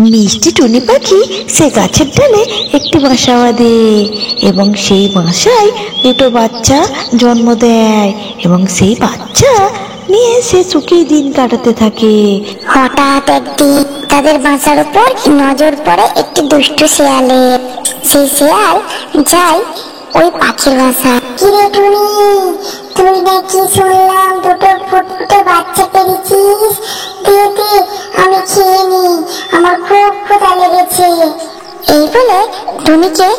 মিষ্টি টুনি পাখি সে গাছের ডালে একটি বাসা বাঁধে এবং সেই বাসায় দুটো বাচ্চা জন্ম দেয় এবং সেই বাচ্চা নিয়ে সে সুখী দিন কাটাতে থাকে। হঠাৎ একদিন তাদের বাসার উপর নজর পড়ে একটি দুষ্টু শিয়ালের। সেই শিয়াল যায় ওই পাখির বাসা। কিরে টুনি, তুই নাকি শুনলাম দুটো ফুটফুটে বাচ্চা পেয়েছিস, দে দে আমি খেয়ে নি, আমার খুব ক্ষুধা লেগেছে। এই বলে টুনিকে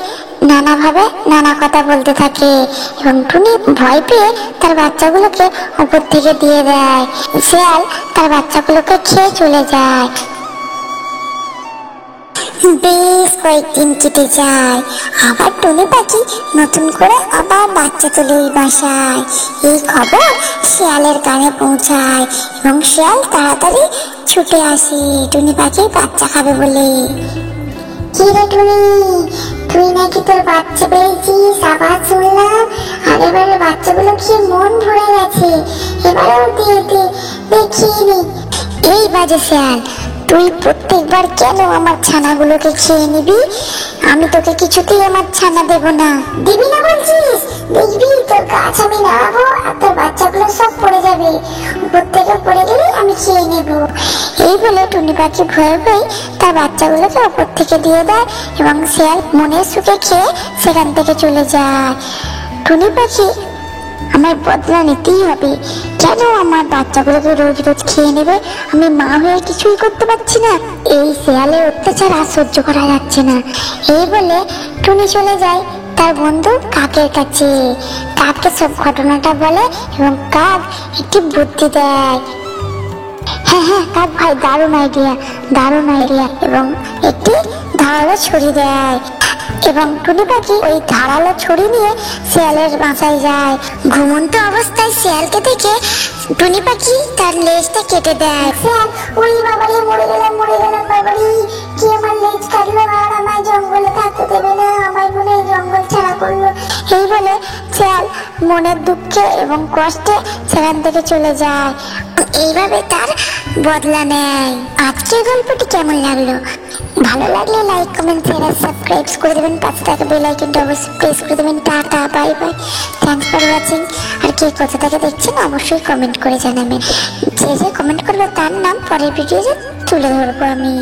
নানাভাবে নানা কথা বলতে থাকে এবং টুনি ভয় পেয়ে তার বাচ্চাগুলোকে উপর থেকে দিয়ে দেয়। শিয়াল তার বাচ্চাগুলোকে খেয়ে চলে যায়। বেশ কয়েকদিন কেটে যায়, আবার টুনি পাখি নতুন করে আবার বাচ্চা তোলে ওই বাসায়। এই খবর শিয়ালের কানে পৌঁছায় এবং শিয়াল তাড়াতাড়ি ছুটে আসে টুনি পাখির বাচ্চা খাবে বলে। কি রে টুনি, তুই নাকি তোর বাচ্চা পেয়েছিস, আবার শুনলাম। আর এবারে বাচ্চাগুলো খেয়ে মন ভরে গেছে, এবারেও দিয়ে দে, দেখিয়ে নি। এই বাজে শিয়াল, তুই প্রত্যেকবার কেন আমার ছানাগুলোকে খেয়ে নিবি? আমি তোকে কিছুতেই আমার ছানা দেব না। দিবি না বলছিস? দেখবি তোর গাছ আমি নাড়াবো আর তোর বাচ্চাগুলো সব পড়ে যাবে, উপর থেকে পড়ে গেলে আমি খেয়ে নেব। এই বলে টুনি পাখি ভয়ে ভয়ে তার বাচ্চাগুলোকে উপর থেকে দিয়ে দেয় এবং শিয়াল মনের সুখে খেয়ে সেখান থেকে চলে যায়। টুনি পাখি আমার বদলা নিতেই হবে, কেন আমার বাচ্চাগুলোকে রোজ রোজ খেয়ে নেবে? আমি মা হয়ে কিছুই করতে পারছি না, এই শিয়ালের অত্যাচার আর সহ্য করা যাচ্ছে না। এই বলে টুনি চলে যায় তার বন্ধু কাকের কাছে। কাককে সব ঘটনাটা বলে এবং কাক একটি বুদ্ধি দেয়। হ্যাঁ হ্যাঁ কাক ভাই, দারুণ আইডিয়া, দারুণ আইডিয়া, এবং একটি ধারালো ছুরি দেয় এবং টুনি পাখি ওই ধারালো ছুরি নিয়ে শিয়ালের বাসায় যায়। ঘুমন্ত অবস্থায় শিয়ালকে দেখে টুনি পাখি তার লেজটা কেটে দেয়। শিয়াল, ওই বাবারে, মরে গেলাম মরে গেলাম বাবারে, কি আমার লেজ কাটলো আর আমার জঙ্গলে থাকতে দেবে না, আমার মনে হয় জঙ্গল ছাড়া করলো। এই বলে শিয়াল মনের দুঃখে এবং কষ্টে সেখান থেকে চলে যায়। এইভাবে তার বদলা নেয়। আজকের গল্পটি কেমন লাগলো? ভালো লাগলে লাইক কমেন্ট শেয়ার আর সাবস্ক্রাইব করে দেবেন, পাশে থাকা বেল আইকনটা অবশ্যই প্রেস করে দেবেন। Tata, bye bye, thanks for watching. আর কে কোথা থেকে দেখছেন অবশ্যই কমেন্ট করে জানাবেন। যে যে কমেন্ট করবে তার নাম পরের ভিডিওতে তুলে ধরবো আমি।